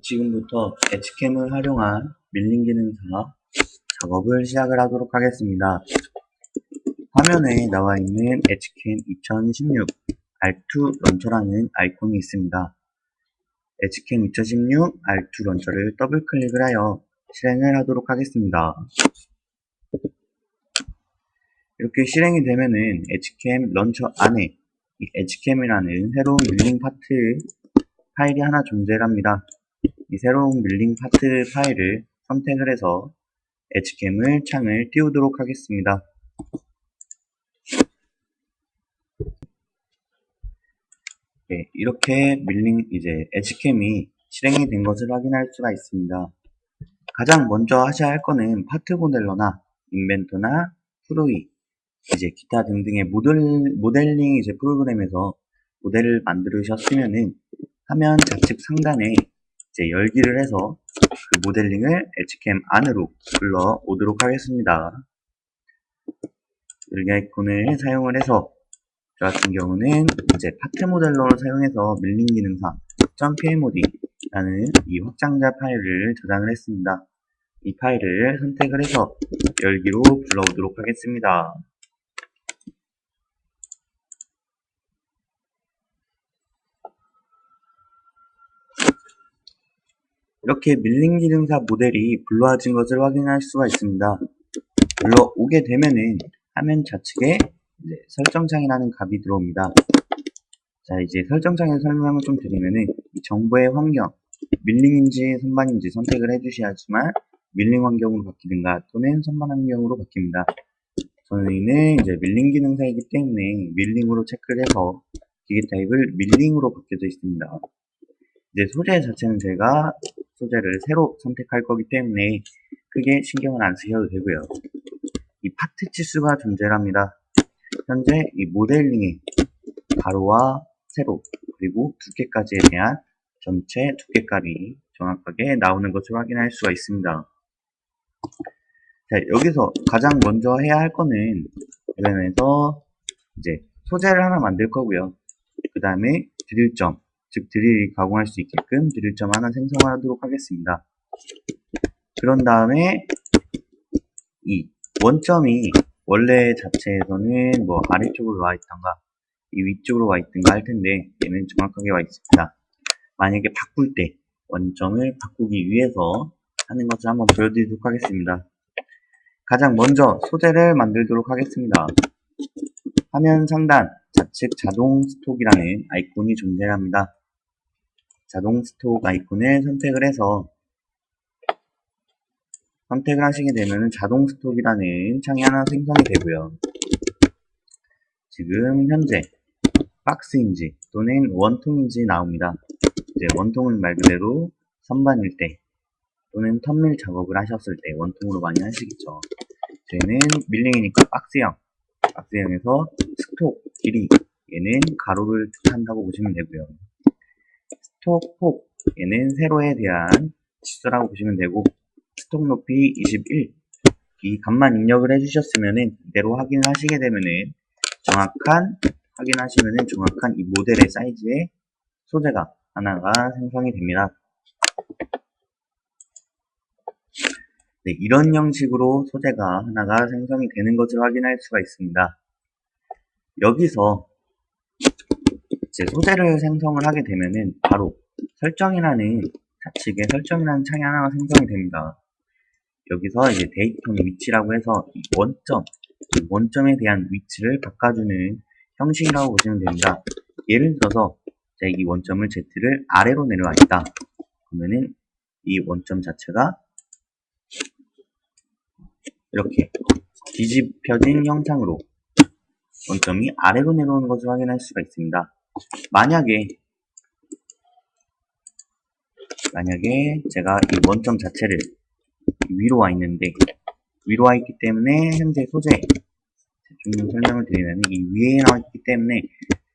지금부터 엣지캠을 활용한 밀링 기능사 작업을 시작을 하도록 하겠습니다. 화면에 나와 있는 엣지캠 2016 R2 런처라는 아이콘이 있습니다. 엣지캠 2016 R2 런처를 더블 클릭을 하여 실행을 하도록 하겠습니다. 이렇게 실행이 되면은 엣지캠 런처 안에 이 엣지캠이라는 새로운 밀링 파트 파일이 하나 존재를 합니다. 이 새로운 밀링 파트 파일을 선택을 해서 엣지캠을 창을 띄우도록 하겠습니다. 네, 이렇게 밀링 엣지캠이 실행이 된 것을 확인할 수가 있습니다. 가장 먼저 하셔야 할 거는 파트 모델러나 인벤터나 프로이 기타 등등의 모델링 프로그램에서 모델을 만들으셨으면은 화면 좌측 상단에 열기를 해서 그 모델링을 엣지캠 안으로 불러 오도록 하겠습니다. 열기 아이콘을 사용을 해서 저 같은 경우는 파트 모델러를 사용해서 밀링 기능사 .pmod라는 이 확장자 파일을 저장을 했습니다. 이 파일을 선택을 해서 열기로 불러오도록 하겠습니다. 이렇게 밀링 기능사 모델이 불러와진 것을 확인할 수가 있습니다. 불러오게 되면은 화면 좌측에 설정창이라는 값이 들어옵니다. 자, 설정창에서 설명을 좀 드리면은 이 정보의 환경, 밀링인지 선반인지 선택을 해주셔야지만 밀링 환경으로 바뀌든가 또는 선반 환경으로 바뀝니다. 저희는 밀링 기능사이기 때문에 밀링으로 체크를 해서 기계 타입을 밀링으로 바뀌어져 있습니다. 소재 자체는 제가 소재를 새로 선택할 거기 때문에 크게 신경을 안 쓰셔도 되고요. 이 파트 치수가 존재를 합니다. 현재 이 모델링의 가로와 세로 그리고 두께까지에 대한 전체 두께값이 정확하게 나오는 것을 확인할 수가 있습니다. 자, 여기서 가장 먼저 해야 할 거는 이번에서 소재를 하나 만들 거고요. 그 다음에 드릴점, 즉 드릴이 가공할 수 있게끔 드릴점 하나 생성을 하도록 하겠습니다. 그런 다음에 이 원점이 원래 자체에서는 뭐 아래쪽으로 와 있던가 이 위쪽으로 와 있든가 할 텐데 얘는 정확하게 와 있습니다. 만약에 바꿀 때 원점을 바꾸기 위해서 하는 것을 한번 보여드리도록 하겠습니다. 가장 먼저 소재를 만들도록 하겠습니다. 화면 상단 좌측 자동 스톡이라는 아이콘이 존재합니다. 자동 스톡 아이콘을 선택을 해서 선택을 하시게 되면 자동 스톡이라는 창이 하나 생성이 되고요. 지금 현재 박스인지 또는 원통인지 나옵니다. 원통은 말 그대로 선반일 때 또는 턴밀 작업을 하셨을 때 원통으로 많이 하시겠죠. 저희는 밀링이니까 박스형에서 스톡 길이 얘는 가로를 뜻한다고 보시면 되고요. 스톡 폭 얘는 세로에 대한 치수라고 보시면 되고 스톡 높이 21 이 값만 입력을 해주셨으면은 이대로 확인하시게 되면은 정확한 이 모델의 사이즈의 소재가 하나가 생성이 됩니다. 네, 이런 형식으로 소재가 하나가 생성이 되는 것을 확인할 수가 있습니다. 여기서 소재를 생성을 하게 되면은 바로 설정이라는 좌측에 설정이라는 창이 하나가 생성이 됩니다. 여기서 데이터는 위치라고 해서 이 원점에 대한 위치를 바꿔주는 형식이라고 보시면 됩니다. 예를 들어서 이 원점을 Z를 아래로 내려와 있다. 그러면은 이 원점 자체가 이렇게 뒤집혀진 형상으로 원점이 아래로 내려오는 것을 확인할 수가 있습니다. 만약에 제가 이 원점 자체를 위로 와 있는데 위로 와 있기 때문에 현재 소재 좀 설명을 드리면 이 위에 나와 있기 때문에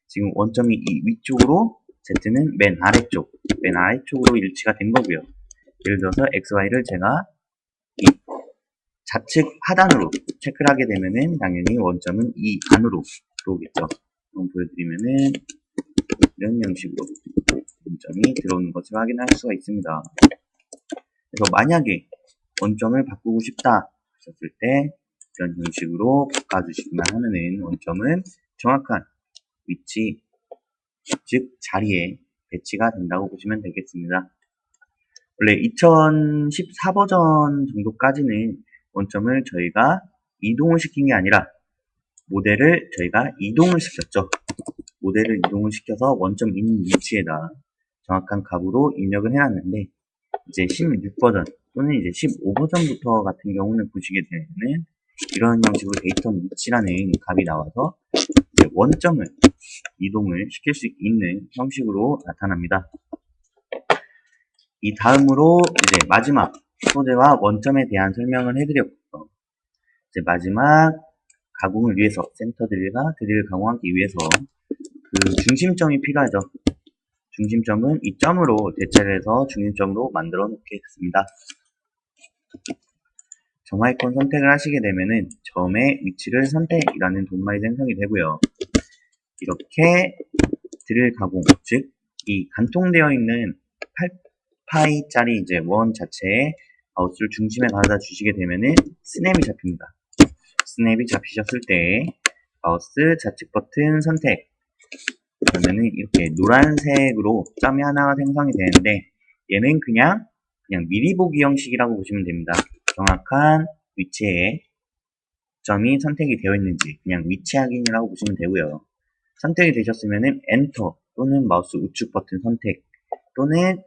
지금 원점이 이 위쪽으로 Z는 맨 아래쪽으로 일치가 된 거고요. 예를 들어서 XY를 제가 이 좌측 하단으로 체크를 하게 되면은 당연히 원점은 이 안으로 들어오겠죠. 한번 보여드리면은 이런 형식으로 원점이 들어오는 것을 확인할 수가 있습니다. 그래서 만약에 원점을 바꾸고 싶다 하셨을 때 이런 형식으로 바꿔주시기만 하면은 원점은 정확한 위치, 즉 자리에 배치가 된다고 보시면 되겠습니다. 원래 2014 버전 정도까지는 원점을 저희가 이동을 시킨 게 아니라 모델을 저희가 이동을 시켰죠. 모델을 이동을 시켜서 원점 있는 위치에다 정확한 값으로 입력을 해놨는데 이제 16 버전 또는 이제 15 버전부터 같은 경우는 보시게 되면 이런 형식으로 데이터 위치라는 값이 나와서 이제 원점을 이동을 시킬 수 있는 형식으로 나타납니다. 이 다음으로 이제 마지막 소재와 원점에 대한 설명을 해드렸고요. 이제 마지막 가공을 위해서 센터 드릴과 드릴을 가공하기 위해서 그 중심점이 필요하죠. 중심점은 이 점으로 대체를 해서 중심점으로 만들어 놓겠습니다. 점화이콘 선택을 하시게 되면은 점의 위치를 선택이라는 돈말이 생성이 되고요. 이렇게 드릴 가공, 즉 이 간통되어 있는 8파이짜리 이제 원 자체에 마우스를 중심에 가져다 주시게 되면은 스냅이 잡힙니다. 스냅이 잡히셨을 때 마우스 좌측 버튼 선택, 그러면은 이렇게 노란색으로 점이 하나가 생성이 되는데 얘는 그냥 미리 보기 형식이라고 보시면 됩니다. 정확한 위치에 점이 선택이 되어 있는지 그냥 위치 확인이라고 보시면 되고요. 선택이 되셨으면은 엔터 또는 마우스 우측 버튼 선택 또는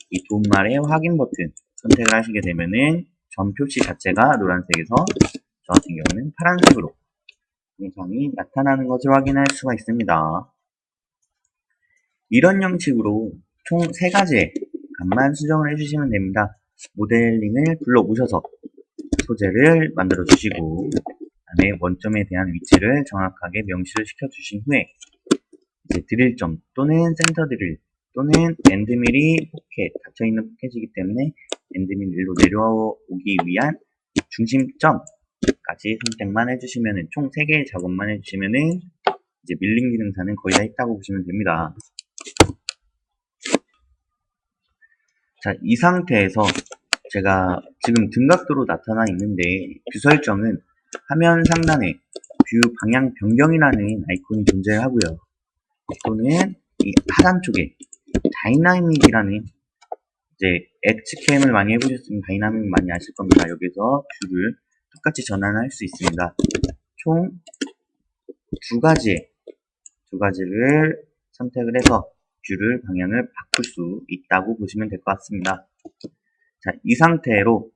이 도움말의 확인 버튼 선택을 하시게 되면은 점 표시 자체가 노란색에서 저 같은 경우는 파란색으로 영상이 나타나는 것을 확인할 수가 있습니다. 이런 형식으로 총 3가지의 값만 수정을 해주시면 됩니다. 모델링을 불러 오셔서 소재를 만들어 주시고 그다음에 원점에 대한 위치를 정확하게 명시를 시켜 주신 후에 이제 드릴점 또는 센터 드릴 또는 엔드밀이 포켓, 닫혀있는 포켓이기 때문에 엔드밀 일로 내려오기 위한 중심점까지 선택만 해주시면은 총 3개의 작업만 해주시면은 이제 밀링 기능사는 거의 다 했다고 보시면 됩니다. 자, 이 상태에서 제가 지금 등각도로 나타나 있는데 뷰 설정은 화면 상단에 뷰 방향 변경이라는 아이콘이 존재하고요. 또는 이 하단 쪽에 다이나믹이라는 이제 엑스캠을 많이 해보셨으면 다이나믹 많이 아실 겁니다. 여기서 뷰를 똑같이 전환할 수 있습니다. 총 두 가지를 선택을 해서 뷰를 방향을 바꿀 수 있다고 보시면 될 것 같습니다. 자, 이 상태로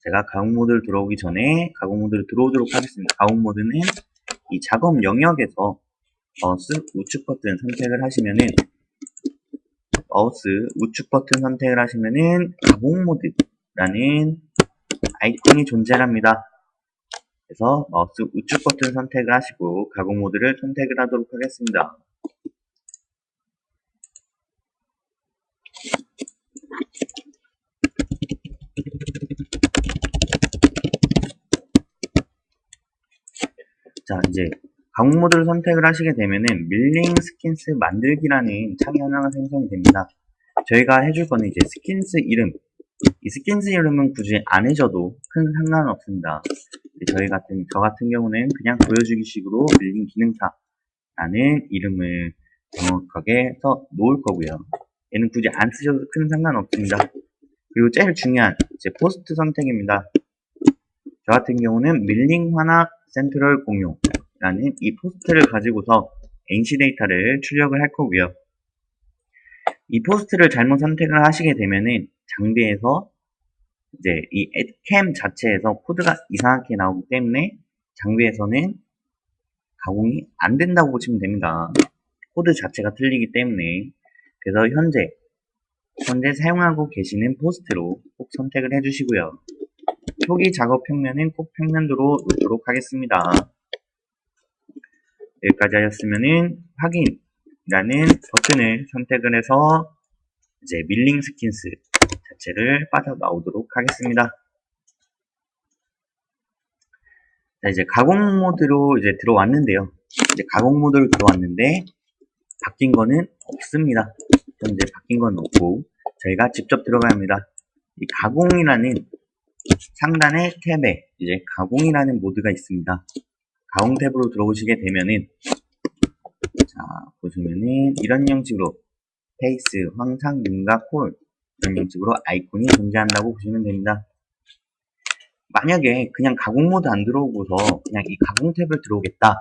제가 가공 모드를 들어오기 전에 가공 모드를 들어오도록 하겠습니다. 가공 모드는 이 작업 영역에서 마우스 우측 버튼 선택을 하시면은 가공 모드라는 아이콘이 존재합니다. 그래서 마우스 우측 버튼 선택을 하시고 가공 모드를 선택을 하도록 하겠습니다. 자, 이제 가공 모드를 선택을 하시게 되면은 밀링 스킨스 만들기라는 창이 하나가 생성이 됩니다. 저희가 해줄 거는 이제 스킨스 이름, 이 스킨스 이름은 굳이 안 해줘도 큰 상관은 없습니다. 저 같은 경우는 그냥 보여주기 식으로 밀링 기능사라는 이름을 정확하게 써 놓을 거고요. 얘는 굳이 안 쓰셔도 큰 상관 없습니다. 그리고 제일 중요한 이제 포스트 선택입니다. 저 같은 경우는 밀링 환학 센트럴 공유라는 이 포스트를 가지고서 NC 데이터를 출력을 할 거고요. 이 포스트를 잘못 선택을 하시게 되면은 장비에서 이제 이 캠 자체에서 코드가 이상하게 나오기 때문에 장비에서는 가공이 안 된다고 보시면 됩니다. 코드 자체가 틀리기 때문에. 그래서 현재 사용하고 계시는 포스트로 꼭 선택을 해주시고요. 초기 작업 평면은 꼭 평면도로 놓도록 하겠습니다. 여기까지 하셨으면은 확인이라는 버튼을 선택을 해서 이제 밀링 스킨스 자체를 빠져나오도록 하겠습니다. 자, 이제 가공 모드로 이제 들어왔는데요. 이제 가공 모드로 들어왔는데 바뀐 거는 없습니다. 현재 바뀐 건 없고 저희가 직접 들어가야 합니다. 이 가공이라는 상단의 탭에 이제 가공이라는 모드가 있습니다. 가공 탭으로 들어오시게 되면은 자 보시면은 이런 형식으로 페이스, 황상, 윤곽, 홀 이런 형식으로 아이콘이 존재한다고 보시면 됩니다. 만약에 그냥 가공 모드 안 들어오고서 그냥 이 가공 탭을 들어오겠다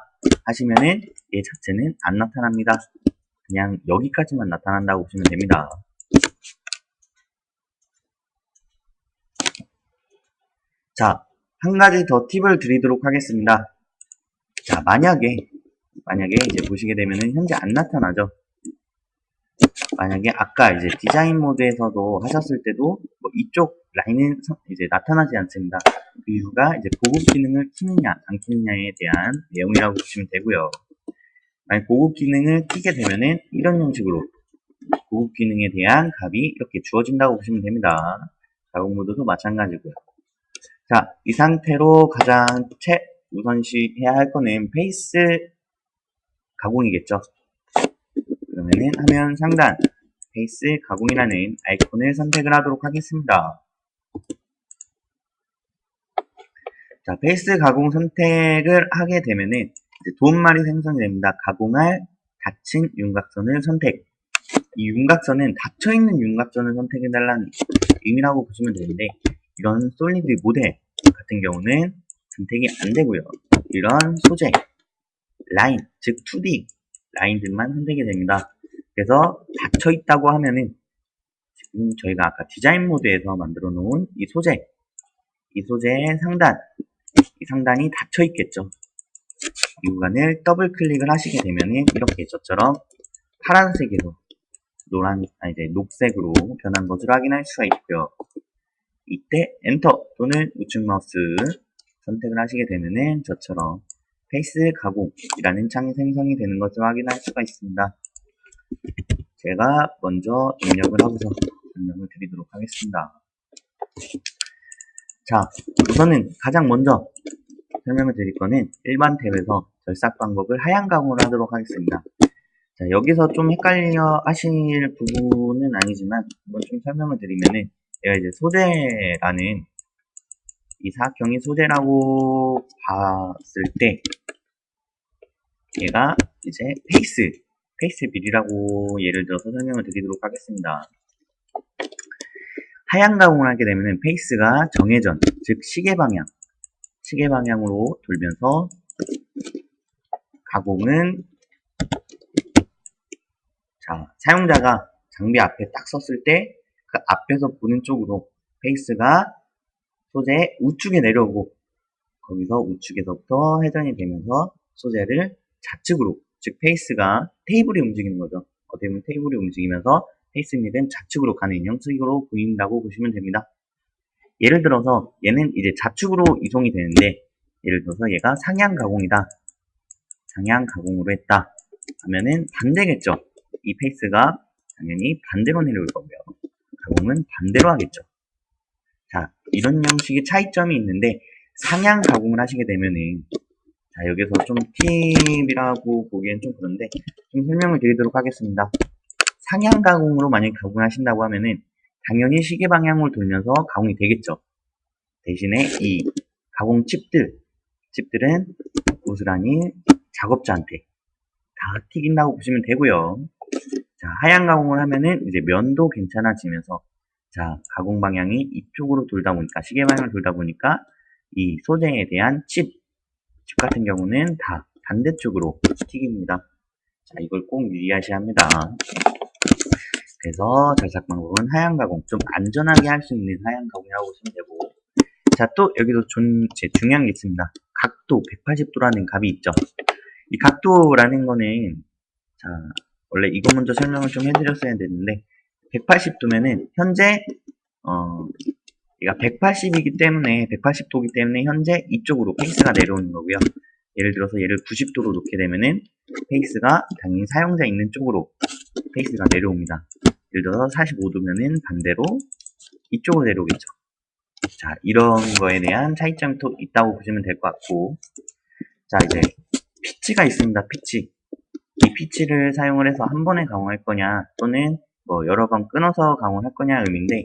하시면은 얘 자체는 안 나타납니다. 그냥 여기까지만 나타난다고 보시면 됩니다. 자, 한 가지 더 팁을 드리도록 하겠습니다. 자, 만약에 이제 보시게 되면은 현재 안 나타나죠. 만약에 아까 이제 디자인 모드에서도 하셨을 때도 뭐 이쪽 라인은 이제 나타나지 않습니다. 그 이유가 이제 보급 기능을 키느냐 안 키느냐에 대한 내용이라고 보시면 되고요. 만약 보급 기능을 키게 되면은 이런 형식으로 보급 기능에 대한 값이 이렇게 주어진다고 보시면 됩니다. 가공 모드도 마찬가지고요. 자, 이 상태로 가장 우선시 해야 할 거는 페이스 가공이겠죠. 그러면은 화면 상단 페이스 가공이라는 아이콘을 선택을 하도록 하겠습니다. 자, 페이스 가공 선택을 하게 되면은 이제 도움말이 생성이 됩니다. 가공할 닫힌 윤곽선을 선택. 이 윤곽선은 닫혀있는 윤곽선을 선택해달라는 의미라고 보시면 되는데 이런 솔리드 모델 같은 경우는 선택이 안 되고요. 이런 소재, 라인, 즉 2D 라인들만 선택이 됩니다. 그래서 닫혀있다고 하면은 지금 저희가 아까 디자인 모드에서 만들어 놓은 이 소재의 상단, 이 상단이 닫혀있겠죠. 이 구간을 더블 클릭을 하시게 되면은 이렇게 저처럼 파란색에서 녹색으로 변한 것을 확인할 수가 있고요. 이때 엔터 또는 우측 마우스 선택을 하시게 되면은 저처럼 페이스 가공이라는 창이 생성이 되는 것을 확인할 수가 있습니다. 제가 먼저 입력을 하고서 설명을 드리도록 하겠습니다. 자, 우선은 가장 먼저 설명을 드릴 거는 일반 탭에서 절삭 방법을 하향 가공을 하도록 하겠습니다. 자, 여기서 좀 헷갈려 하실 부분은 아니지만 한번 좀 설명을 드리면은 얘가 이제 소재라는 이 사각형이 소재라고 봤을 때 얘가 이제 페이스 빌이라고 예를 들어서 설명을 드리도록 하겠습니다. 하향 가공을 하게 되면은 페이스가 정회전, 즉 시계 방향으로 돌면서 가공은 자, 사용자가 장비 앞에 딱 섰을 때 그 앞에서 보는 쪽으로 페이스가 소재 우측에 내려오고 거기서 우측에서부터 회전이 되면서 소재를 좌측으로, 즉 페이스가 테이블이 움직이는 거죠. 어떻게 보면 테이블이 움직이면서 페이스 밀은 좌측으로 가는 형식으로 보인다고 보시면 됩니다. 예를 들어서 얘는 이제 좌측으로 이송이 되는데 예를 들어서 얘가 상향 가공이다. 상향 가공으로 했다. 하면은 반대겠죠. 이 페이스가 당연히 반대로 내려올 거고요. 가공은 반대로 하겠죠. 자, 이런 형식의 차이점이 있는데 상향 가공을 하시게 되면은 자, 여기서 좀 팁이라고 보기엔 좀 그런데 좀 설명을 드리도록 하겠습니다. 상향 가공으로 만약에 가공하신다고 하면은 당연히 시계 방향으로 돌면서 가공이 되겠죠. 대신에 이 가공 칩들은 고스란히 작업자한테 다 튀긴다고 보시면 되고요. 자, 하향 가공을 하면은 이제 면도 괜찮아지면서 자, 가공 방향이 이쪽으로 돌다 보니까 시계 방향을 돌다 보니까 이 소재에 대한 칩 같은 경우는 다 반대쪽으로 튀깁니다. 자, 이걸 꼭 유의하셔야 합니다. 그래서 절삭 방법은 하향 가공, 좀 안전하게 할 수 있는 하향 가공이라고 보시면 되고 자, 또 여기도 중요한 게 있습니다. 각도 180도라는 값이 있죠. 이 각도라는 거는 자, 원래 이거 먼저 설명을 좀 해드렸어야 되는데 180도면은 현재 얘가 180이기 때문에 180도이기 때문에 현재 이쪽으로 페이스가 내려오는 거고요. 예를 들어서 얘를 90도로 놓게 되면은 페이스가 당연히 사용자 있는 쪽으로 페이스가 내려옵니다. 예를 들어서 45도면은 반대로 이쪽으로 내려오겠죠. 자, 이런 거에 대한 차이점이 또 있다고 보시면 될 것 같고 자, 이제 피치가 있습니다. 피치. 이 피치를 사용을 해서 한 번에 가공할 거냐, 또는 뭐 여러 번 끊어서 가공할 거냐 의미인데,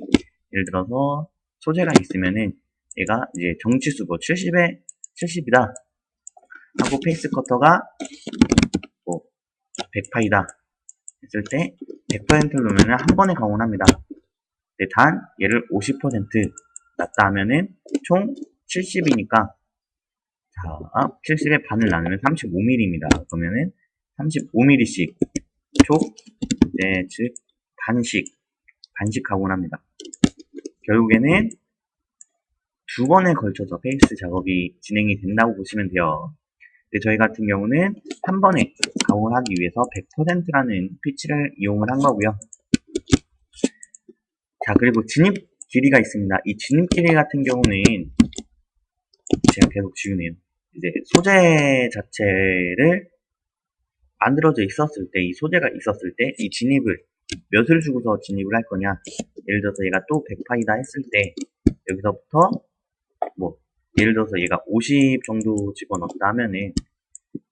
예를 들어서 소재가 있으면은 얘가 이제 정치수 뭐 70에 70이다 하고 페이스 커터가 뭐 100파이다 했을 때 100%를 놓으면 한 번에 가공을 합니다. 근데 단 얘를 50% 놨다 하면은 총 70이니까, 자, 70의 반을 나누면 35mm입니다. 그러면은 35mm씩 총 이제 즉 반씩 가공을 합니다. 결국에는 두 번에 걸쳐서 페이스 작업이 진행이 된다고 보시면 돼요. 근데 저희 같은 경우는 한 번에 가공을 하기 위해서 100%라는 피치를 이용을 한 거고요. 자, 그리고 진입 길이가 있습니다. 이 진입 길이 같은 경우는 제가 계속 지우네요. 이제 소재 자체를 만들어져 있었을 때, 이 소재가 있었을 때 이 진입을 몇을 주고서 진입을 할 거냐, 예를 들어서 얘가 또 100파이다 했을 때 여기서부터 뭐 예를 들어서 얘가 50 정도 집어넣었다 하면은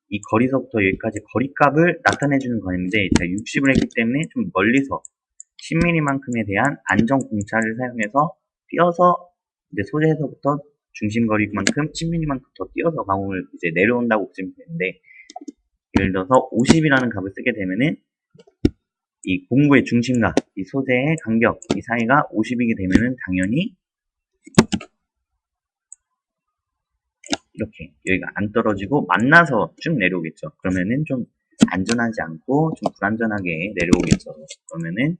이 거리서부터 여기까지 거리값을 나타내주는 거였는데, 제가 60을 했기 때문에 좀 멀리서 10mm만큼에 대한 안정 공차를 사용해서 띄어서 이제 소재에서부터 중심거리만큼 10mm만큼 더 띄어서 가공을 이제 내려온다고 보시면 되는데, 예를 들어서 50이라는 값을 쓰게 되면은 이 공구의 중심과 이 소재의 간격, 이 사이가 50이게 되면은 당연히 이렇게 여기가 안 떨어지고 만나서 쭉 내려오겠죠. 그러면은 좀 안전하지 않고 좀 불안전하게 내려오겠죠. 그러면은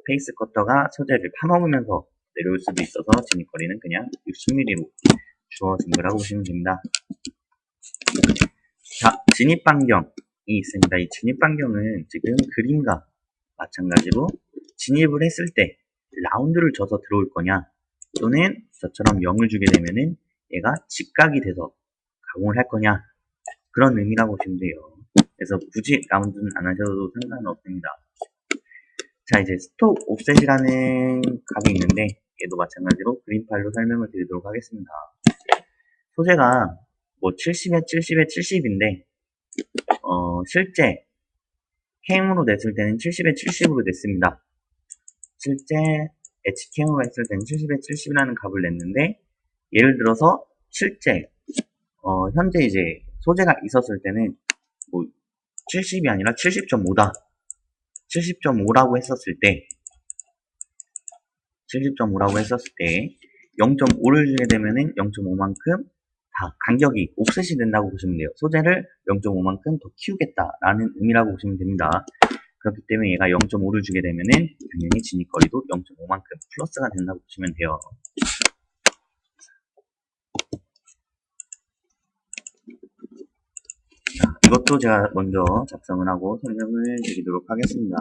페이스 커터가 소재를 파먹으면서 내려올 수도 있어서 진입거리는 그냥 60mm로 주어진 거라고 보시면 됩니다. 자, 진입 반경이 있습니다. 이 진입 반경은 지금 그림과 마찬가지로 진입을 했을 때 라운드를 져서 들어올 거냐, 또는 저처럼 0을 주게 되면은 얘가 직각이 돼서 가공을 할 거냐, 그런 의미라고 보시면 돼요. 그래서 굳이 라운드는 안 하셔도 상관은 없습니다. 자, 이제 스톡 옵셋이라는 값이 있는데 얘도 마찬가지로 그림 파일로 설명을 드리도록 하겠습니다. 소재가 뭐 70에 70에 70인데 실제 캠으로 냈을 때는 70에 70으로 냈습니다. 실제 H캠으로 했을 때는 70에 70이라는 값을 냈는데, 예를 들어서 실제 현재 이제 소재가 있었을 때는 뭐 70이 아니라 70.5다. 70.5라고 했었을 때 0.5를 주게 되면은 0.5만큼 다 간격이 옵셋이 된다고 보시면 돼요. 소재를 0.5만큼 더 키우겠다라는 의미라고 보시면 됩니다. 그렇기 때문에 얘가 0.5를 주게 되면은 당연히 진입거리도 0.5만큼 플러스가 된다고 보시면 돼요. 자, 이것도 제가 먼저 작성을 하고 설명을 드리도록 하겠습니다.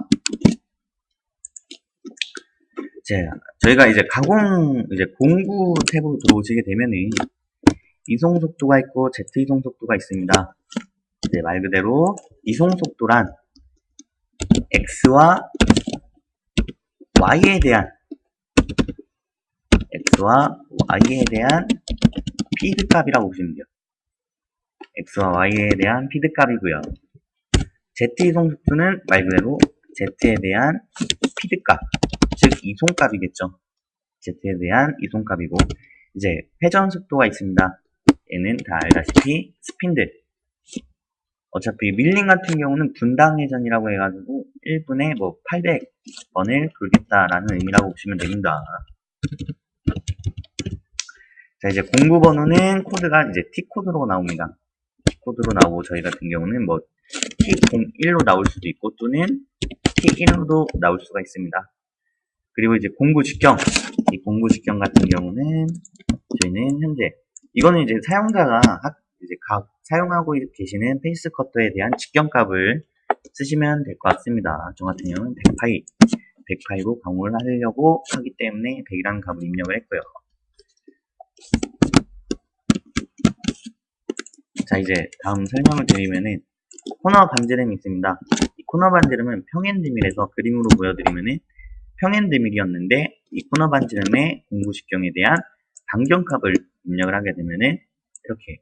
저희가 이제 공구 탭으로 들어오시게 되면은 이송 속도가 있고 Z 이송 속도가 있습니다. 이제 말 그대로 이송 속도란 X와 Y에 대한 피드 값이라고 보시면 돼요. X와 Y에 대한 피드 값이고요. Z 이송 속도는 말 그대로 Z에 대한 피드 값, 즉 이송값이겠죠. Z에 대한 이송값이고, 이제 회전 속도가 있습니다. 얘는 다 알다시피 스핀들. 어차피 밀링 같은 경우는 분당 회전이라고 해가지고 1분에 뭐 800번을 돌겠다라는 의미라고 보시면 됩니다. 자, 이제 공구 번호는 코드가 이제 T코드로 나옵니다. T코드로 나오고, 저희 같은 경우는 뭐 T01로 나올 수도 있고 또는 T1로도 나올 수가 있습니다. 그리고 이제 공구 직경, 이 공구 직경 같은 경우는 저희는 현재 이거는 이제 사용자가 이제 각 사용하고 계시는 페이스 커터에 대한 직경값을 쓰시면 될 것 같습니다. 저 같은 경우는 100파이로 가공을 하려고 하기 때문에 100이라는 값을 입력을 했고요. 자, 이제 다음 설명을 드리면은 코너 반지름이 있습니다. 이 코너 반지름은 평행드밀에서 그림으로 보여드리면은 평행드밀이었는데, 이 코너 반지름의 공구 직경에 대한 반경값을 입력을 하게 되면은 이렇게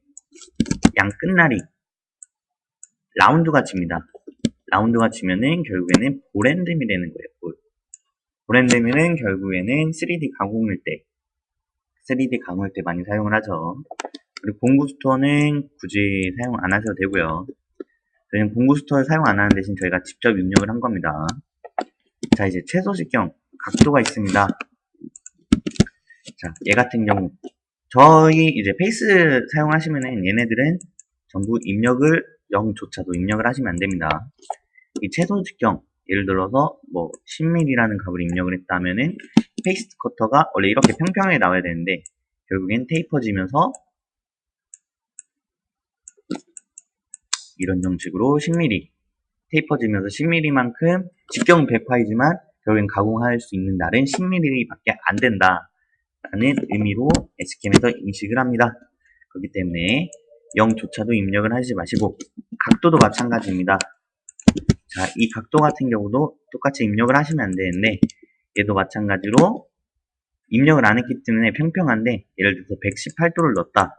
양 끝날이 라운드 같습니다. 라운드가 지면은 결국에는 볼앤듬이 되는 거예요. 볼앤듬은 결국에는 3D 가공일 때 3D 가공할 때 많이 사용을 하죠. 그리고 봉구 스토어는 굳이 사용 안 하셔도 되고요. 저희는 봉구 스토어를 사용 안 하는 대신 저희가 직접 입력을 한 겁니다. 자, 이제 최소 직경 각도가 있습니다. 자, 얘 같은 경우 저희 이제 페이스 사용하시면은 얘네들은 전부 입력을 0조차도 입력을 하시면 안 됩니다. 이 최소 직경 예를 들어서 뭐 10mm라는 값을 입력을 했다면은 페이스트 커터가 원래 이렇게 평평하게 나와야 되는데 결국엔 테이퍼지면서 이런 형식으로 10mm 테이퍼지면서 10mm만큼 직경은 100파이지만 결국엔 가공할 수 있는 날은 10mm밖에 안 된다 라는 의미로 SKM에서 인식을 합니다. 그렇기 때문에 0조차도 입력을 하지 마시고 각도도 마찬가지입니다. 자, 이 각도 같은 경우도 똑같이 입력을 하시면 안 되는데 얘도 마찬가지로 입력을 안 했기 때문에 평평한데 예를 들어서 118도를 넣었다.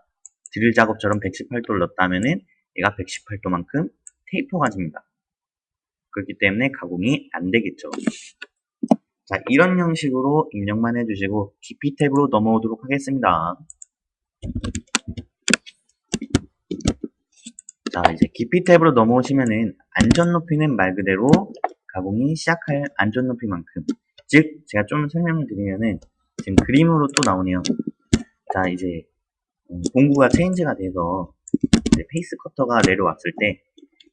드릴 작업처럼 118도를 넣었다면은 얘가 118도만큼 테이퍼가 집니다. 그렇기 때문에 가공이 안 되겠죠. 자, 이런 형식으로 입력만 해주시고 깊이 탭으로 넘어오도록 하겠습니다. 자, 이제 깊이 탭으로 넘어오시면은 안전 높이는 말 그대로 가공이 시작할 안전 높이만큼, 즉 제가 좀 설명을 드리면은 지금 그림으로 또 나오네요. 자, 이제 공구가 체인지가 돼서 이제 페이스 커터가 내려왔을 때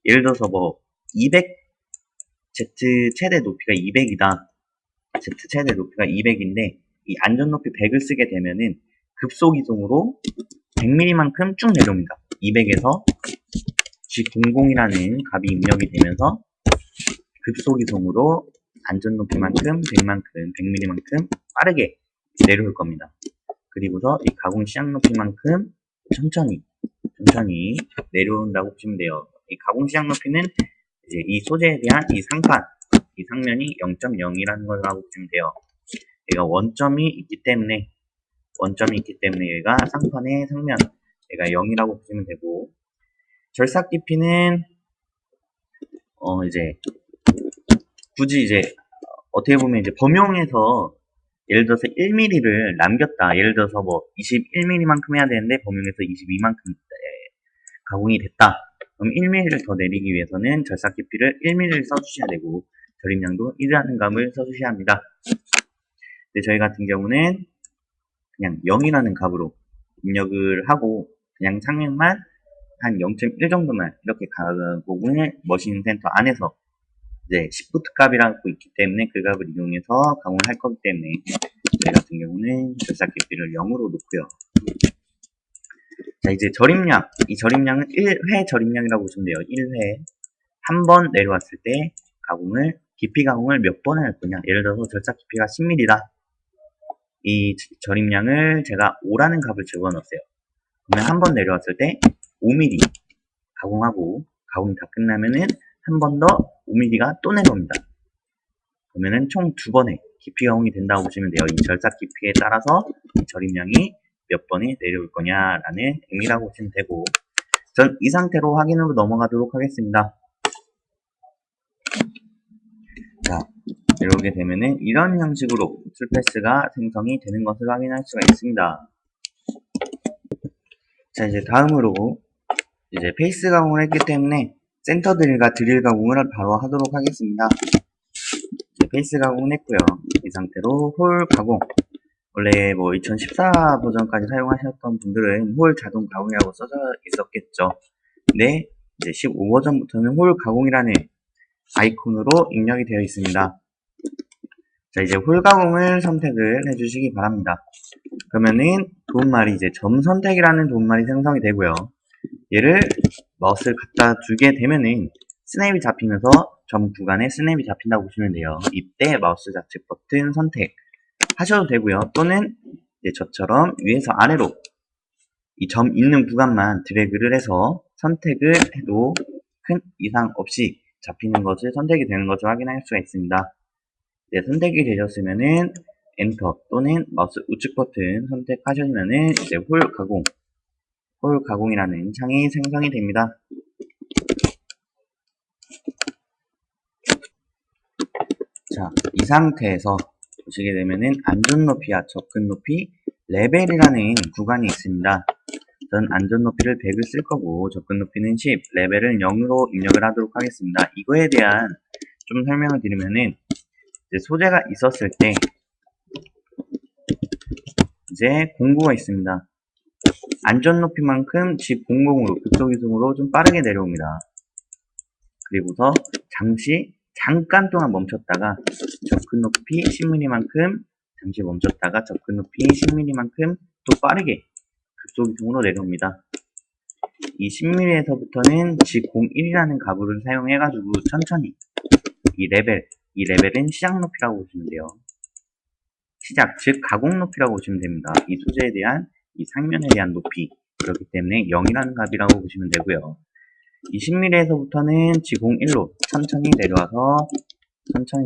예를 들어서 뭐 200 Z 최대 높이가 200이다. Z 최대 높이가 200인데 이 안전 높이 100을 쓰게 되면은 급속 이동으로 100mm만큼 쭉 내려옵니다. 200에서 G00이라는 값이 입력이 되면서 급속 이동으로 안전 높이만큼 100만큼 100mm만큼 빠르게 내려올 겁니다. 그리고서 이 가공 시작 높이만큼 천천히 내려온다고 보시면 돼요. 이 가공 시작 높이는 이제 이 소재에 대한 이 상판, 이 상면이 0.0이라는 거라고 보시면 돼요. 얘가 원점이 있기 때문에 얘가 상판의 상면, 얘가 0이라고 보시면 되고, 절삭 깊이는 이제 굳이 이제 어떻게 보면 이제 범용에서 예를 들어서 1mm를 남겼다. 예를 들어서 뭐 21mm만큼 해야 되는데 범용에서 22만큼 가공이 됐다. 그럼 1mm를 더 내리기 위해서는 절삭 깊이를 1mm를 써주셔야 되고 절임량도 1이라는 값을 써주셔야 합니다. 근데 저희 같은 경우는 그냥 0이라는 값으로 입력을 하고 그냥 상면만 한 0.1 정도만 이렇게 가공을 머신 센터 안에서 이제 10부트 값이라고 있기 때문에 그 값을 이용해서 가공을 할 거기 때문에 저희 같은 경우는 절삭 깊이를 0으로 놓고요. 자, 이제 절임량. 이 절임량은 1회 절임량이라고 보시면 돼요. 1회. 한 번 내려왔을 때 깊이 가공을 몇 번을 할 거냐. 예를 들어서 절삭 깊이가 10mm다. 이 절임량을 제가 5라는 값을 집어넣었어요. 그러면 한 번 내려왔을 때 5mm 가공하고 가공이 다 끝나면은 한 번 더 5mm가 또 내려옵니다. 그러면은 총 2번의 깊이 가공이 된다고 보시면 돼요. 이 절삭 깊이에 따라서 이 절임량이 몇 번이 내려올 거냐라는 의미라고 보시면 되고, 전 이 상태로 확인으로 넘어가도록 하겠습니다. 자, 이렇게 되면은 이런 형식으로 술패스가 생성이 되는 것을 확인할 수가 있습니다. 자, 이제 다음으로 이제 페이스 가공을 했기 때문에 센터 드릴과 드릴 가공을 바로 하도록 하겠습니다. 페이스 가공은 했고요. 이 상태로 홀 가공. 원래 뭐 2014 버전까지 사용하셨던 분들은 홀 자동 가공이라고 써져 있었겠죠. 근데 이제 15 버전부터는 홀 가공이라는 아이콘으로 입력이 되어 있습니다. 자, 이제 홀 가공을 선택을 해주시기 바랍니다. 그러면은 도움말이 이제 점 선택이라는 도움말이 생성이 되고요. 얘를 마우스를 갖다 두게 되면은 스냅이 잡히면서 점 구간에 스냅이 잡힌다고 보시면 돼요. 이때 마우스 좌측 버튼 선택 하셔도 되고요. 또는 이제 저처럼 위에서 아래로 이 점 있는 구간만 드래그를 해서 선택을 해도 큰 이상 없이 잡히는 것을 선택이 되는 것을 확인할 수가 있습니다. 이제 선택이 되셨으면은 엔터 또는 마우스 우측 버튼 선택하시면은 이제 홀 가공이라는 창이 생성이 됩니다. 자, 이 상태에서 보시게 되면은 안전 높이와 접근 높이 레벨이라는 구간이 있습니다. 전 안전 높이를 100을 쓸 거고 접근 높이는 10, 레벨을 0으로 입력을 하도록 하겠습니다. 이거에 대한 좀 설명을 드리면은 이제 소재가 있었을 때 이제 공구가 있습니다. 안전 높이만큼 집 공공으로 극속 이동으로 좀 빠르게 내려옵니다. 그리고서 잠깐 동안 멈췄다가 접근 높이 10mm만큼 잠시 멈췄다가 접근 높이 10mm만큼 또 빠르게 극속 이동으로 내려옵니다. 이 10mm에서부터는 G01이라는 가구를 사용해가지고 천천히 이 레벨은 시작 높이라고 보시면 돼요. 시작, 즉 가공 높이라고 보시면 됩니다. 이 소재에 대한 이 상면에 대한 높이, 그렇기 때문에 0이라는 값이라고 보시면 되고요. 이 10mm에서부터는 G01로 천천히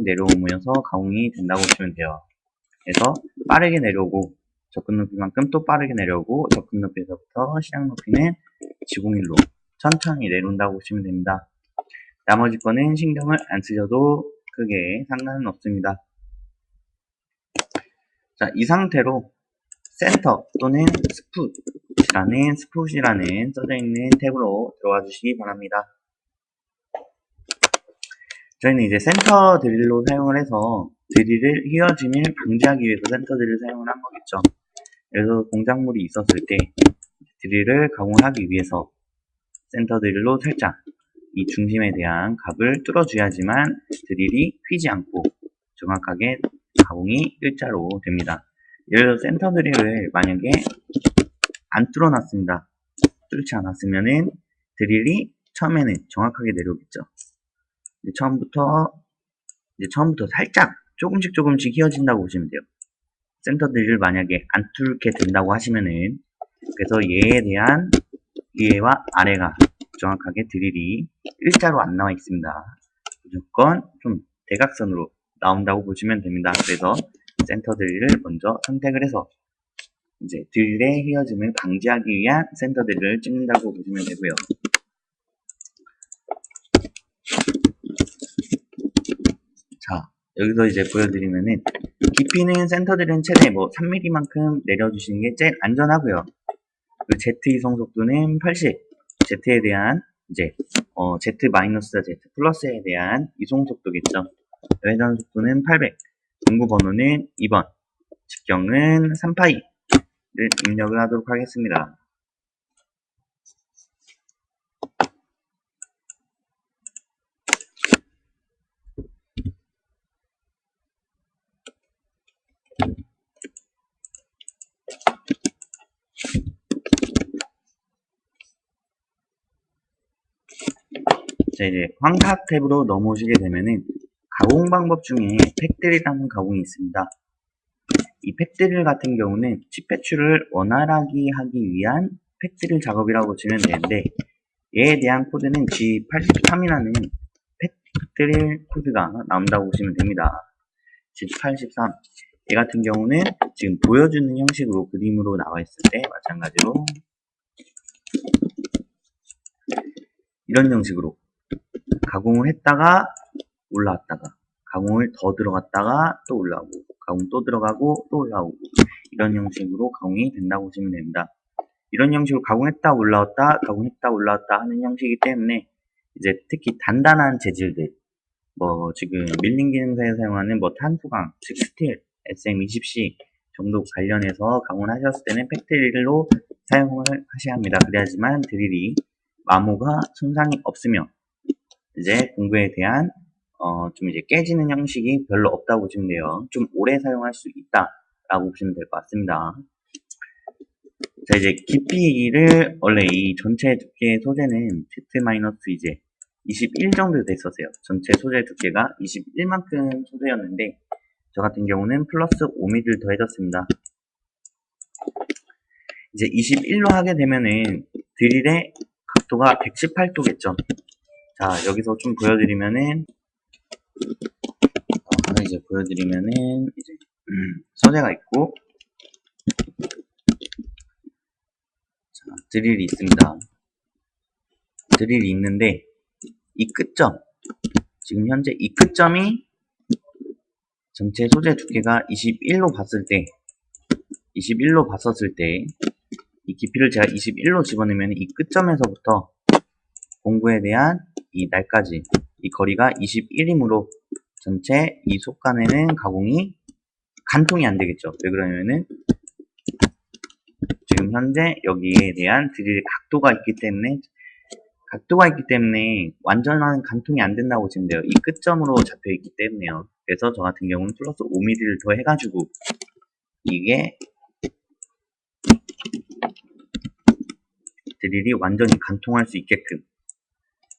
내려오면서 가공이 된다고 보시면 돼요. 그래서 빠르게 내려오고 접근 높이만큼 또 빠르게 내려오고 접근 높이에서부터 시작 높이는 G01로 천천히 내려온다고 보시면 됩니다. 나머지 거는 신경을 안 쓰셔도 크게 상관은 없습니다. 자, 이 상태로 센터 또는 스풋이라는 써져 있는 탭으로 들어와 주시기 바랍니다. 저희는 이제 센터 드릴로 사용을 해서 드릴을 휘어짐을 방지하기 위해서 센터 드릴을 사용을 한 거겠죠. 그래서 공작물이 있었을 때 드릴을 가공하기 위해서 센터 드릴로 살짝 이 중심에 대한 값을 뚫어줘야지만 드릴이 휘지 않고 정확하게 가공이 일자로 됩니다. 예를 들어 센터 드릴을 만약에 안 뚫어놨습니다. 뚫지 않았으면은 드릴이 처음에는 정확하게 내려오겠죠. 처음부터 살짝 조금씩 휘어진다고 보시면 돼요. 센터 드릴을 만약에 안 뚫게 된다고 하시면은, 그래서 얘에 대한 위에와 아래가 정확하게 드릴이 일자로 안 나와 있습니다. 무조건 좀 대각선으로 나온다고 보시면 됩니다. 그래서 센터 드릴을 먼저 선택을 해서 이제 드릴의 휘어짐을 방지하기 위한 센터 드릴을 찍는다고 보시면 되고요. 자, 여기서 이제 보여드리면은 깊이는 센터 드릴은 최대 3mm만큼 내려주시는 게 제일 안전하고요. 그리고 Z 이송 속도는 80, Z에 대한 이제 Z-자 Z 플러스에 대한 이송 속도겠죠. 회전 속도는 800, 공구 번호는 2번, 직경은 3파이를 입력을 하도록 하겠습니다. 자, 이제 황탑 탭으로 넘어오시게 되면은 가공 방법 중에 팩드릴이라는 가공이 있습니다. 이 팩드릴 같은 경우는 칩 배출을 원활하게 하기 위한 팩드릴 작업이라고 보시면 되는데, 얘에 대한 코드는 G83이라는 팩드릴 코드가 나온다고 보시면 됩니다. G83. 얘 같은 경우는 지금 보여주는 형식으로 그림으로 나와 있을 때 마찬가지로 이런 형식으로 가공을 했다가 올라왔다가 가공을 더 들어갔다가 또 올라오고 가공 또 들어가고 또 올라오고 이런 형식으로 가공이 된다고 보시면 됩니다. 이런 형식으로 가공했다 올라왔다 가공했다 올라왔다 하는 형식이기 때문에 이제 특히 단단한 재질들 지금 밀링 기능사에 사용하는 탄소광, 즉 스틸, SM20C 정도 관련해서 가공을 하셨을 때는 팩드릴로 사용을 하셔야 합니다. 그래야지만 드릴이 마모가 손상이 없으며 이제 공구에 대한 좀 이제 깨지는 형식이 별로 없다고 보시면 돼요. 좀 오래 사용할 수 있다라고 보시면 될 것 같습니다. 자, 이제 깊이를 원래 이 전체 두께의 소재는 Z- 이제 21 정도 됐었어요. 전체 소재 두께가 21만큼 소재였는데 저 같은 경우는 플러스 5mm를 더 해줬습니다. 이제 21로 하게 되면은 드릴의 각도가 118도겠죠. 자, 여기서 좀 보여드리면은 이제 소재가 있고 자, 드릴이 있습니다. 드릴이 있는데 이 끝점, 지금 현재 이 끝점이 전체 소재 두께가 21로 봤을 때, 21로 봤었을 때, 이 깊이를 제가 21로 집어넣으면 이 끝점에서부터 공구에 대한 이 날까지 이 거리가 21이므로 전체 이 속간에는 가공이 간통이 안 되겠죠. 왜 그러냐면은 지금 현재 여기에 대한 드릴 각도가 있기 때문에 완전한 간통이 안 된다고 보시면 돼요. 이 끝점으로 잡혀 있기 때문에요. 그래서 저 같은 경우는 플러스 5mm를 더 해가지고 이게 드릴이 완전히 간통할 수 있게끔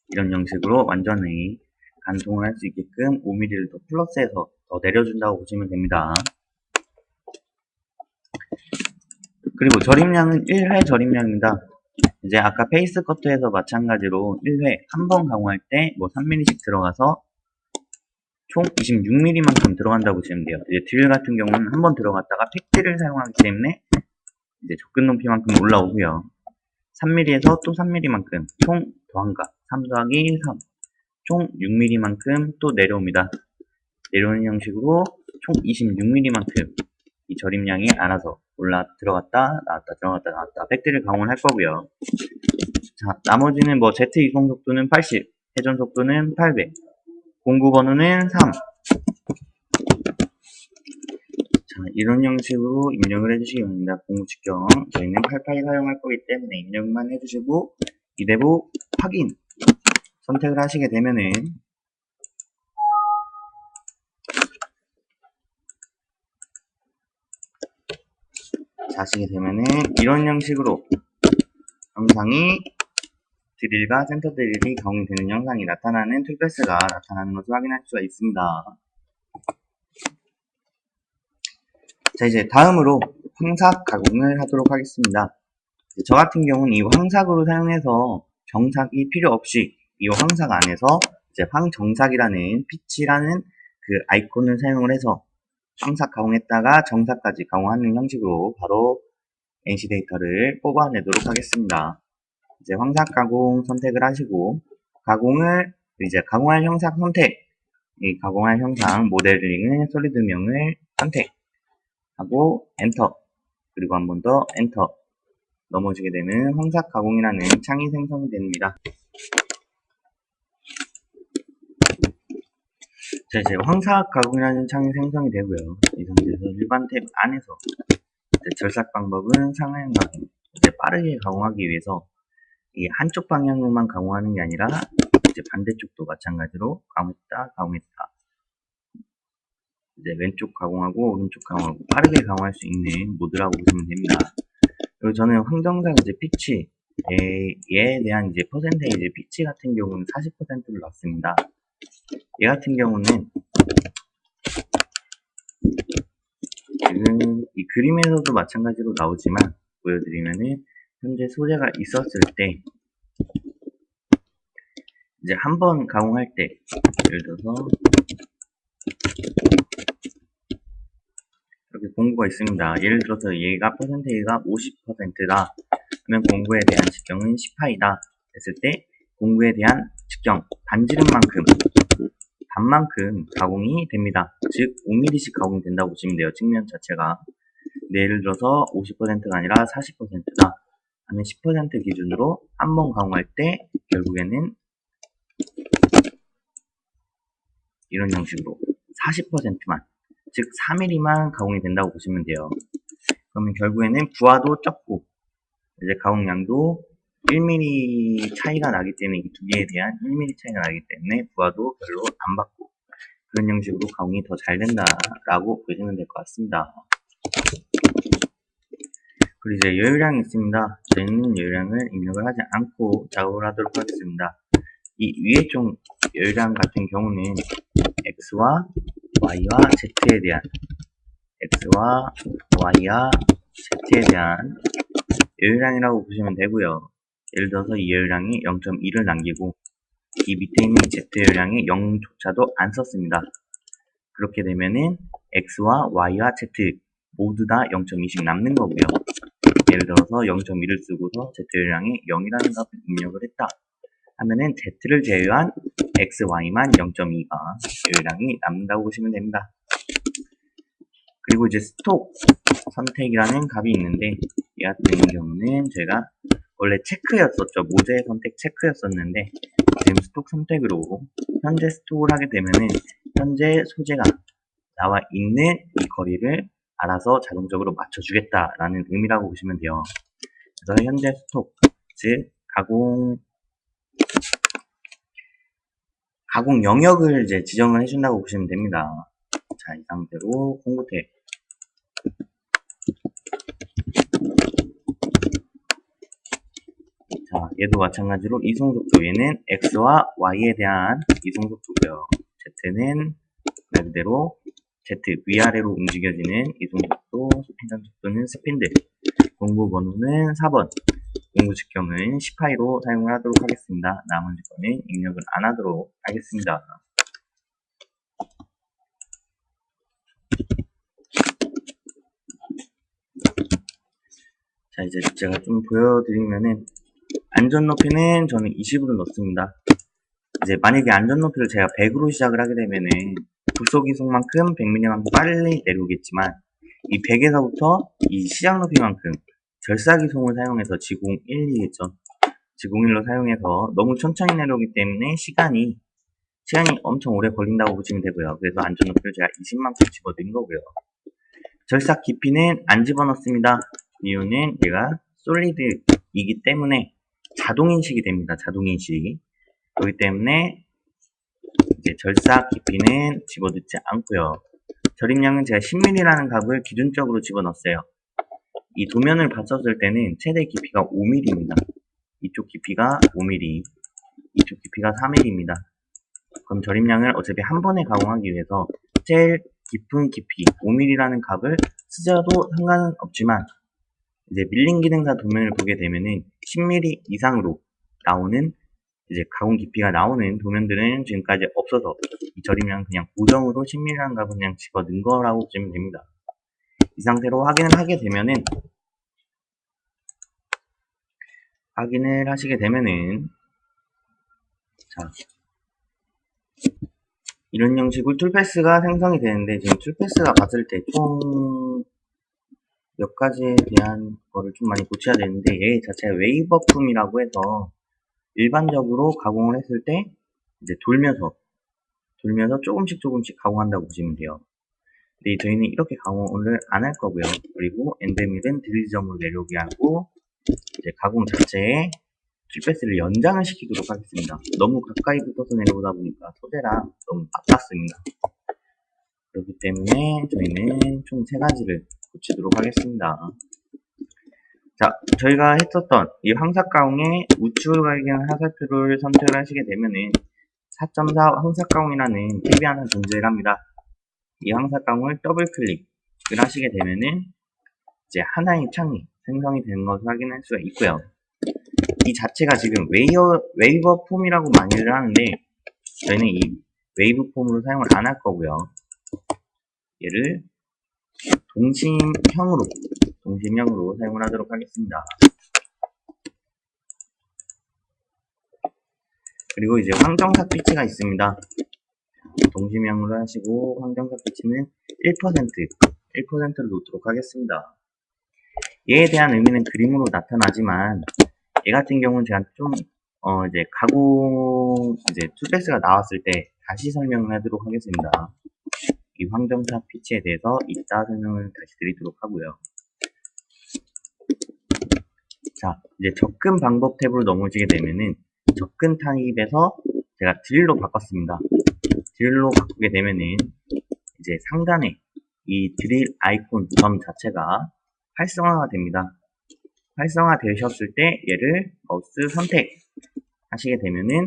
이런 형식으로 완전히 간통을 할 수 있게끔 5mm를 더 플러스해서 더 내려준다고 보시면 됩니다. 그리고 절임량은 1회 절임량입니다. 이제 아까 페이스 커트에서 마찬가지로 1회 한 번 가공할 때 뭐 3mm씩 들어가서 총 26mm만큼 들어간다고 보시면 돼요. 이제 드릴 같은 경우는 한 번 들어갔다가 팩질을 사용하기 때문에 이제 접근 높이만큼 올라오고요. 3mm에서 또 3mm만큼 총 더한가 3 더하기 3 총 6mm만큼 또 내려옵니다. 내려오는 형식으로 총 26mm만큼 이 절임량이 알아서 들어갔다 나왔다 들어갔다 나왔다 팩트를 가공을 할 거고요. 자, 나머지는 뭐 Z 이송 속도는 80, 회전 속도는 800, 공구 번호는 3. 자, 이런 형식으로 입력을 해주시기 바랍니다. 공구 직경 저희는 88 사용할 거기 때문에 입력만 해주시고 이대부 확인 선택을 하시게 되면은 이런 형식으로 영상이 드릴과 센터 드릴이 가공이 되는 영상이 나타나는 툴패스가 나타나는 것을 확인할 수가 있습니다. 자, 이제 다음으로 황삭 가공을 하도록 하겠습니다. 저 같은 경우는 이 황삭으로 사용해서 정삭이 필요 없이 이 황삭 안에서 이제 황정삭이라는 피치라는 그 아이콘을 사용을 해서 황삭 가공했다가 정삭까지 가공하는 형식으로 바로 NC 데이터를 뽑아내도록 하겠습니다. 이제 황삭 가공 선택을 하시고 가공할 형상 선택, 이 가공할 형상 모델링은 솔리드명을 선택하고 엔터, 그리고 한 번 더 엔터 넘어지게 되면 황삭 가공이라는 창이 생성이 됩니다. 자, 이제 황삭 가공이라는 창이 생성이 되고요. 이 상태에서 일반 탭 안에서 절삭 방법은 상하형 가공, 이제 빠르게 가공하기 위해서 이 한쪽 방향으로만 가공하는 게 아니라 이제 반대쪽도 마찬가지로 가공했다. 이제 왼쪽 가공하고 오른쪽 가공하고 빠르게 가공할 수 있는 모드라고 보시면 됩니다. 그리고 저는 황정삭 이제 피치에 대한 이제 퍼센테이지 피치 같은 경우는 40%를 넣습니다. 얘 같은 경우는 지금 이 그림에서도 마찬가지로 나오지만 보여드리면은 현재 소재가 있었을 때 이제 한 번 가공할 때 예를 들어서 이렇게 공구가 있습니다. 예를 들어서 얘가 퍼센테이지가 50%다 하면 공구에 대한 직경은 10파이다 했을 때 공구에 대한 직경 반만큼 가공이 됩니다. 즉 5mm씩 가공이 된다고 보시면 돼요. 측면 자체가. 근데 예를 들어서 50%가 아니라 40%다 하면 10% 기준으로 한 번 가공할 때 결국에는 이런 형식으로 40%만, 즉 4mm만 가공이 된다고 보시면 돼요. 그러면 결국에는 부하도 적고 이제 가공량도 1mm 차이가 나기 때문에 이 두 개에 대한 1mm 차이가 나기 때문에 부하도 별로 안 받고 그런 형식으로 가공이 더 잘 된다라고 보시면 될 것 같습니다. 그리고 이제 여유량이 있습니다. 저희는 여유량을 입력을 하지 않고 작업을 하도록 하겠습니다. 이 위에 쪽 여유량 같은 경우는 X와 Y와 Z에 대한 여유량이라고 보시면 되고요. 예를 들어서 이 여유량이 0.2를 남기고 이 밑에 있는 Z 여유량이 0조차도 안 썼습니다. 그렇게 되면은 X와 Y와 Z 모두 다 0.2씩 남는 거고요. 예를 들어서 0.2를 쓰고서 Z 여유량이 0이라는 값을 입력을 했다 하면은 Z를 제외한 X, Y만 0.2가 여유량이 남는다고 보시면 됩니다. 그리고 이제 스톡 선택이라는 값이 있는데 이 같은 경우는 제가 원래 체크였었죠. 모재 선택 체크였었는데 지금 스톡 선택으로 현재 스톡을 하게 되면은 현재 소재가 나와 있는 이 거리를 알아서 자동적으로 맞춰주겠다라는 의미라고 보시면 돼요. 그래서 현재 스톡, 즉 가공 영역을 이제 지정을 해준다고 보시면 됩니다. 자, 이 상태로 공구태. 자, 얘도 마찬가지로 이송속도, 얘는 X와 Y에 대한 이송속도고요. Z는 말 그대로 Z 위아래로 움직여지는 이송속도, 회전속도는 스핀들, 공구 번호는 4번, 공구 직경은 10파이로 사용을 하도록 하겠습니다. 나머지 거는 입력을 안 하도록 하겠습니다. 자, 이제 제가 좀 보여드리면은 안전 높이는 저는 20으로 넣습니다. 이제 만약에 안전 높이를 제가 100으로 시작을 하게 되면은 불속 이송만큼 100mm만큼 빨리 내려오겠지만 이 100에서부터 이 시작 높이만큼 절삭 이송을 사용해서 지공 1이겠죠. 지공 1로 사용해서 너무 천천히 내려오기 때문에 시간이 엄청 오래 걸린다고 보시면 되고요. 그래서 안전 높이를 제가 20만큼 집어넣은 거고요. 절삭 깊이는 안 집어넣습니다. 이유는 얘가 솔리드이기 때문에 자동인식이 됩니다. 자동인식. 그렇기 때문에 이제 절삭 깊이는 집어넣지 않고요. 절입량은 제가 10mm라는 값을 기준적으로 집어넣었어요. 이 도면을 봤었을 때는 최대 깊이가 5mm입니다. 이쪽 깊이가 5mm, 이쪽 깊이가 4mm입니다. 그럼 절입량을 어차피 한 번에 가공하기 위해서 제일 깊은 깊이 5mm라는 값을 쓰셔도 상관은 없지만 이제 밀링 기능사 도면을 보게 되면은 10mm 이상으로 나오는 이제 가공 깊이가 나오는 도면들은 지금까지 없어서 이 절임량 그냥 고정으로 10mm라는 값을 그냥 집어 넣은 거라고 보시면 됩니다. 이 상태로 확인을 하시게 되면은 자, 이런 형식으로 툴패스가 생성이 되는데 지금 툴패스가 봤을 때 총 몇 가지에 대한 거를 좀 많이 고쳐야 되는데 얘 자체가 웨이버품이라고 해서 일반적으로 가공을 했을 때 이제 돌면서 조금씩 가공한다고 보시면 돼요. 근데 저희는 이렇게 가공을 안 할 거고요. 그리고 엔드밀은 드릴점으로 내려오게 하고 이제 가공 자체에 툴패스를 연장을 시키도록 하겠습니다. 너무 가까이 붙어서 내려오다 보니까 소재랑 너무 맞닿습니다. 그렇기 때문에 저희는 총 3가지를 고치도록 하겠습니다. 자, 저희가 했었던 이 황삭 가공의 우측 발견 화살표를 선택을 하시게 되면은 4.4 황삭 가공이라는 탭이 하나 존재를 합니다. 이 황삭 가공을 더블 클릭을 하시게 되면은 이제 하나의 창이 생성이 되는 것을 확인할 수가 있고요. 이 자체가 지금 웨이버 폼이라고 많이들 하는데 저희는 이 웨이브 폼으로 사용을 안 할 거고요. 얘를 동심형으로 사용을 하도록 하겠습니다. 그리고 이제 황정삭 피치가 있습니다. 동심형으로 하시고 황정삭 피치는 1%로 놓도록 하겠습니다. 얘에 대한 의미는 그림으로 나타나지만 얘 같은 경우는 제가 좀 이제 가공 툴패스가 나왔을 때 다시 설명을 하도록 하겠습니다. 이 황정삭 피치에 대해서 이따 설명을 다시 드리도록 하고요. 자, 이제 접근 방법 탭으로 넘어지게 되면은 접근 타입에서 제가 드릴로 바꿨습니다. 드릴로 바꾸게 되면은 이제 상단에 이 드릴 아이콘 점 자체가 활성화가 됩니다. 활성화 되셨을 때 얘를 마우스 선택 하시게 되면은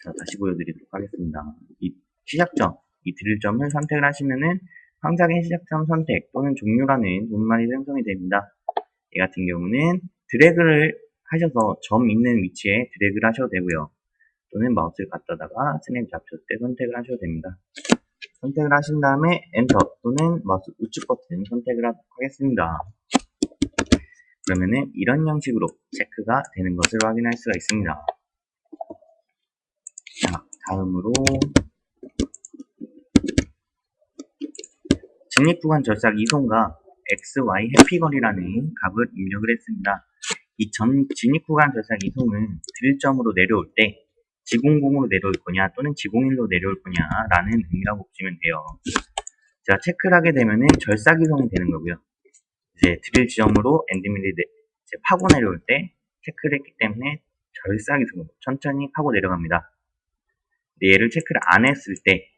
자, 다시 보여드리도록 하겠습니다. 이 시작점, 이 드릴점을 선택을 하시면은 황작의 시작점 선택 또는 종료라는 도면이 생성이 됩니다. 얘 같은 경우는 드래그를 하셔서 점 있는 위치에 드래그를 하셔도 되고요. 또는 마우스를 갖다다가 스냅 잡혔을 때 선택을 하셔도 됩니다. 선택을 하신 다음에 엔터 또는 마우스 우측 버튼 선택을 하겠습니다. 그러면은 이런 형식으로 체크가 되는 것을 확인할 수가 있습니다. 자, 다음으로 직립구간 절삭 이송과 XY 해피거리라는 값을 입력을 했습니다. 이 직립구간 절삭 이송은 드릴점으로 내려올 때 지공공으로 내려올 거냐 또는 지공일로 내려올 거냐라는 의미라고 보시면 돼요. 제가 체크를 하게 되면은 절삭 이송이 되는 거고요. 이제 드릴 지점으로 엔드밀이 파고 내려올 때 체크를 했기 때문에 절삭 이송으로 천천히 파고 내려갑니다. 근데 얘를 체크를 안 했을 때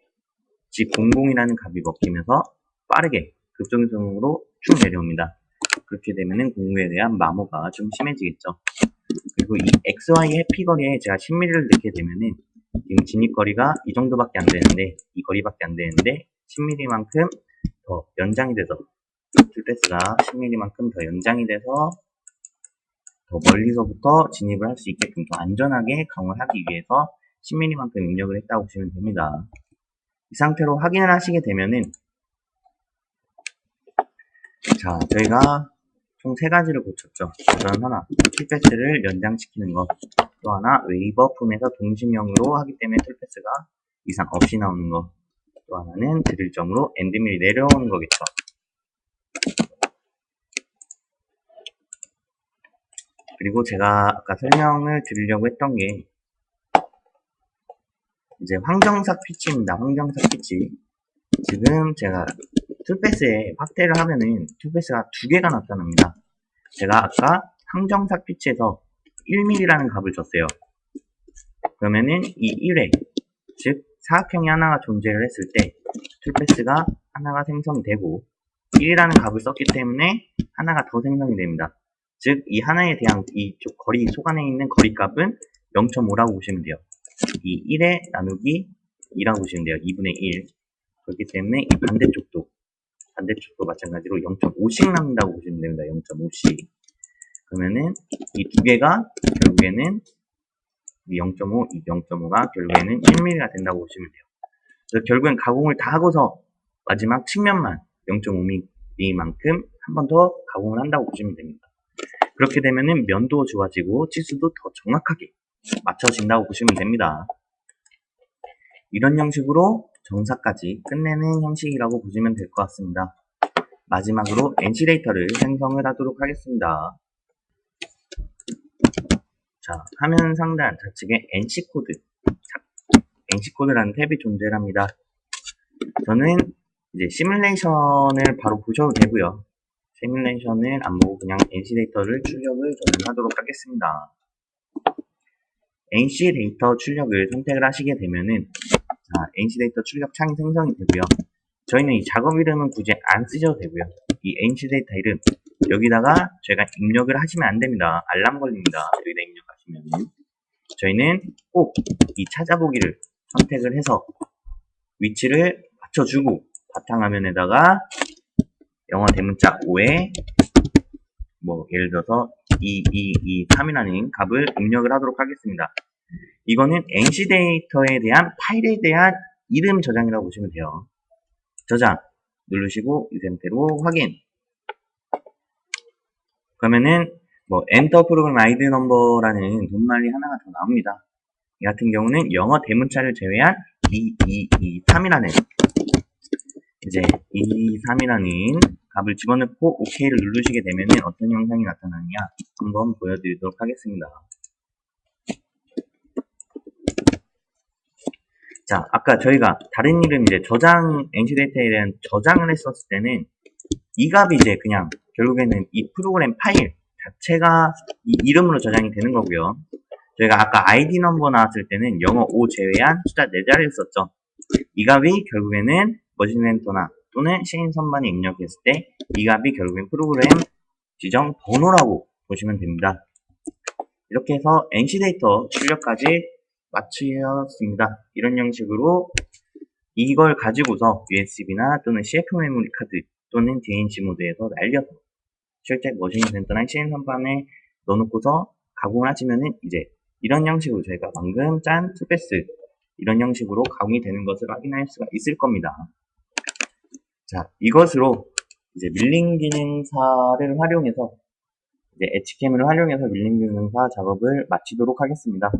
G00이라는 값이 먹히면서 빠르게 급정성으로 쭉 내려옵니다. 그렇게 되면은 공구에 대한 마모가 좀 심해지겠죠. 그리고 이 XY 해피거리에 제가 10mm를 넣게 되면은 지금 진입거리가 이 정도밖에 안 되는데, 이 거리밖에 안 되는데 10mm만큼 더 연장이 돼서 툴패스가 10mm만큼 더 연장이 돼서 더 멀리서부터 진입을 할 수 있게끔 더 안전하게 강화를 하기 위해서 10mm만큼 입력을 했다고 보시면 됩니다. 이 상태로 확인을 하시게 되면은, 자, 저희가 총 3가지를 고쳤죠. 우선 하나, 툴패스를 연장시키는 거. 또 하나, 웨이버 품에서 동심형으로 하기 때문에 툴패스가 이상 없이 나오는 거. 또 하나는 드릴점으로 엔드밀이 내려오는 거겠죠. 그리고 제가 아까 설명을 드리려고 했던 게, 이제 황정삭 피치입니다. 황정삭 피치. 지금 제가 툴패스에 확대를 하면은 툴패스가 2개가 나타납니다. 제가 아까 황정삭 피치에서 1mm라는 값을 줬어요. 그러면은 이 1회, 즉 사각형이 하나가 존재를 했을 때 툴패스가 하나가 생성이 되고 1이라는 값을 썼기 때문에 하나가 더 생성이 됩니다. 즉 이 하나에 대한 이쪽 거리 속 안에 있는 거리 값은 0.5라고 보시면 돼요. 이 1에 나누기 2라고 보시면 돼요. 2분의 1. 그렇기 때문에 이 반대쪽도 마찬가지로 0.5씩 남는다고 보시면 됩니다. 0.5씩. 그러면은 이 2개가 결국에는 이 0.5, 이 0.5가 결국에는 1mm가 된다고 보시면 돼요. 그래서 결국엔 가공을 다 하고서 마지막 측면만 0.5mm만큼 한 번 더 가공을 한다고 보시면 됩니다. 그렇게 되면은 면도 좋아지고 치수도 더 정확하게 맞춰진다고 보시면 됩니다. 이런 형식으로 정사까지 끝내는 형식이라고 보시면 될 것 같습니다. 마지막으로 NC 데이터를 생성을 하도록 하겠습니다. 자, 화면 상단 좌측에 NC 코드, NC 코드라는 탭이 존재를 합니다. 저는 이제 시뮬레이션을 바로 보셔도 되고요. 시뮬레이션을 안 보고 그냥 NC 데이터를 출력을 저는 하도록 하겠습니다. NC 데이터 출력을 선택을 하시게 되면은, 자, NC 데이터 출력 창이 생성이 되고요. 저희는 이 작업 이름은 굳이 안 쓰셔도 되고요. 이 NC 데이터 이름, 여기다가 저희가 입력을 하시면 안 됩니다. 알람 걸립니다. 여기다 입력하시면. 저희는 꼭 이 찾아보기를 선택을 해서 위치를 맞춰주고 바탕화면에다가 영어 대문자 5에 뭐 예를 들어서 223이라는 값을 입력을 하도록 하겠습니다. 이거는 NC 데이터에 대한 파일에 대한 이름 저장이라고 보시면 돼요. 저장 누르시고 이 상태로 확인. 그러면은 뭐 엔터 프로그램 아이디 넘버라는 돈말이 하나가 더 나옵니다. 이 같은 경우는 영어 대문자를 제외한 2223이라는 이제 223이라는 값을 집어넣고 OK를 누르시게 되면 어떤 영상이 나타나느냐 한번 보여드리도록 하겠습니다. 자, 아까 저희가 다른 이름 이제 저장, NC 데이터에 대한 저장을 했었을 때는 이 값이 이제 그냥 결국에는 이 프로그램 파일 자체가 이 이름으로 저장이 되는 거고요. 저희가 아까 ID 넘버 나왔을 때는 영어 5 제외한 숫자 4자리를 썼죠. 이 값이 결국에는 머신 센터나 또는 시인 선반에 입력했을 때 이 값이 결국엔 프로그램 지정 번호라고 보시면 됩니다. 이렇게 해서 NC 데이터 출력까지 마치었습니다. 이런 형식으로 이걸 가지고서 USB나 또는 CF 메모리 카드 또는 DNC 모드에서 날려서 실제 머신 센터나 시인 선반에 넣어놓고서 가공을 하시면은 이제 이런 형식으로 저희가 방금 짠 툴패스 이런 형식으로 가공이 되는 것을 확인할 수가 있을 겁니다. 자, 이것으로 이제 밀링 기능사를 활용해서 이제 엣지캠을 활용해서 밀링 기능사 작업을 마치도록 하겠습니다.